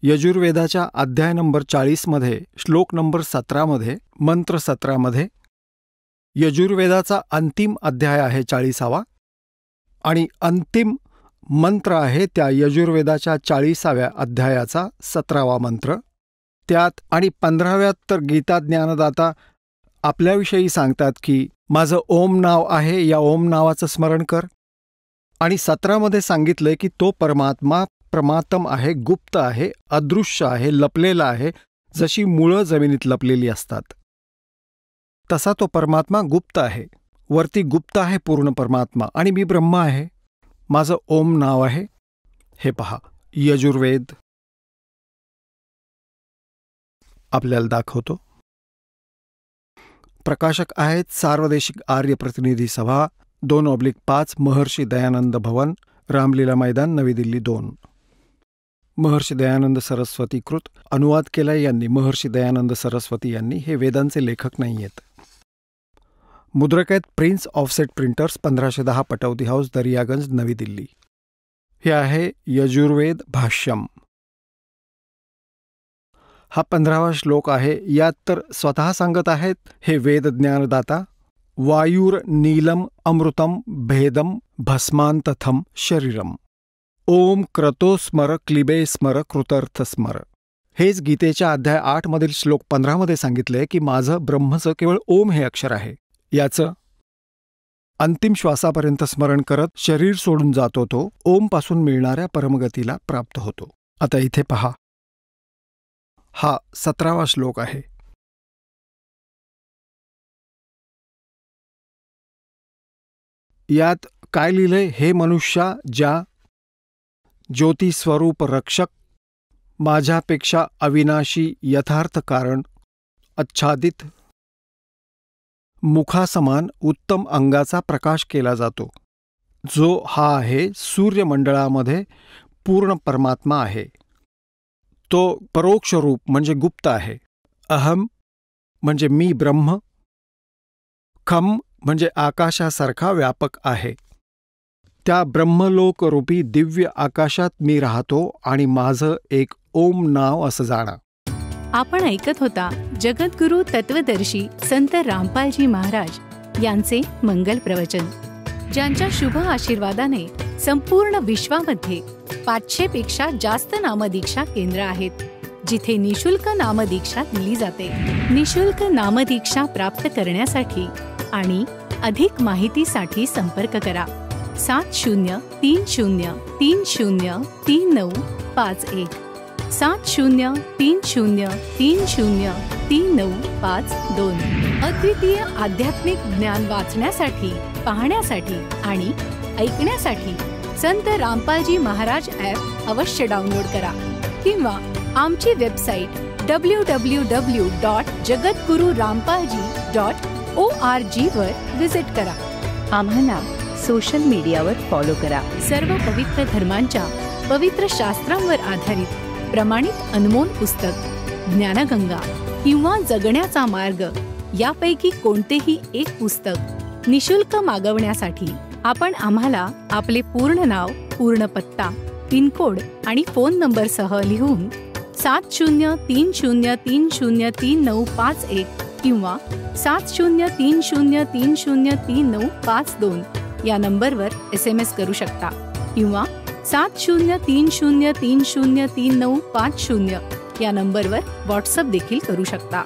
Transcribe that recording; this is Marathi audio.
यजुर्वेदाच्या अध्याय नंबर 40मध्ये श्लोक नंबर 17मध्ये मंत्र 17मध्ये यजुर्वेदाचा अंतिम अध्याय आहे 40वा आणि अंतिम मंत्र आहे त्या यजुर्वेदाच्या 40व्या अध्यायाचा 17वा मंत्र. त्यात आणि 15व्यात तर गीता ज्ञानदाता आपल्याविषयी सांगतात की माझं ओम नाव आहे, या ओम नावाचं स्मरण कर. आणि 17मध्ये सांगितलंय की तो परमात्मा प्रमातम आहे, गुप्त आहे, अदृश्य आहे, लपलेला आहे. जशी मुळं जमिनीत लपलेली असतात तसा तो परमात्मा गुप्त आहे. वरती गुप्त आहे पूर्ण परमात्मा आणि मी ब्रह्म आहे, माझं ओम नाव आहे. हे पहा, यजुर्वेद आपल्याला दाखवतो. प्रकाशक आहेत सार्वदेशिक आर्य प्रतिनिधी सभा 2/5 महर्षी दयानंद भवन, रामलीला मैदान, नवी दिल्ली 2. महर्षी दयानंद सरस्वती कृत. अनुवाद केलाय यांनी महर्षी दयानंद सरस्वती यांनी. हे वेदांचे लेखक नाही आहेत. मुद्रक आहेत prince offset printers, 1510 Pataudi house, Daryaganj, नवी दिल्ली. हे आहे यजुर्वेद भाष्यम. हा 15वा श्लोक आहे. यात तर स्वतः सांगत आहेत हे वेद ज्ञानदाता, वायुर नीलम अमृतम भेदम भस्मांतथम शरीरम ओम क्रतो स्मर क्लिबे स्मर कृतर्थ स्मर. हेच गीतेच्या अध्याय 8मधील श्लोक 15मध्ये सांगितलंय की माझं ब्रह्मचं केवळ ओम हे अक्षर आहे. याचं अंतिम श्वासापर्यंत स्मरण करत शरीर सोडून जातो तो ओमपासून मिळणाऱ्या परमगतीला प्राप्त होतो. आता इथे पहा, हा 17वा श्लोक आहे. यात काय लिहिलंय? हे मनुष्या, ज्या ज्योतिस्वरूप रक्षक, माझ्यापेक्षा अविनाशी यथार्थ कारण, आच्छादित मुखासमान उत्तम अंगाचा प्रकाश केला जातो, जो हा आहे सूर्यमंडळामध्ये पूर्ण परमात्मा आहे. तो परोक्ष रूप म्हणजे गुप्त आहे. अहम म्हणजे मी ब्रह्म, खम म्हणजे आकाशासारखा व्यापक आहे. त्या ब्रह्मलोकरूपी दिव्य आकाशात मी राहतो आणि माझं एक ओम नाव असं जाणा. आपण ऐकत होता जगद्गुरु तत्वदर्शी संत रामपालजी महाराज यांचे मंगल प्रवचन, ज्यांच्या शुभ आशीर्वादाने संपूर्ण विश्वामध्ये 500 पेक्षा जास्त नामदीक्षा केंद्र आहेत, जिथे निशुल्क नामदीक्षा दिली जाते. निशुल्क नामदीक्षा प्राप्त करण्यासाठी आणि अधिक माहितीसाठी संपर्क करा 7030303951 7030303952. अद्वितीय आध्यात्मिक ज्ञान वाचण्यासाठी, पाहण्यासाठी आणि ऐकण्यासाठी संत रामपालजी महाराज ॲप अवश्य डाउनलोड करा किंवा आमची वेबसाईट www.jagadgururampalji.org वर विजिट करा. आम्हाला सोशल मीडियावर फॉलो करा. सर्व पवित्र धर्मांच्या पवित्र शास्त्रांवर आधारित प्रमाणित अनमोल पुस्तक ज्ञानगंगा किंवा जगण्याचा मार्ग यापैकी कोणतेही एक पुस्तक निशुल्क मागवण्यासाठी आपण आम्हाला आपले पूर्ण नाव, पूर्ण पत्ता, पिनकोड आणि फोन नंबरसह लिहून 7030303951 किंवा 7030303952 या नंबरवर SMS करू शकता किंवा 7030303950 या नंबरवर व्हॉट्सअप देखील करू शकता.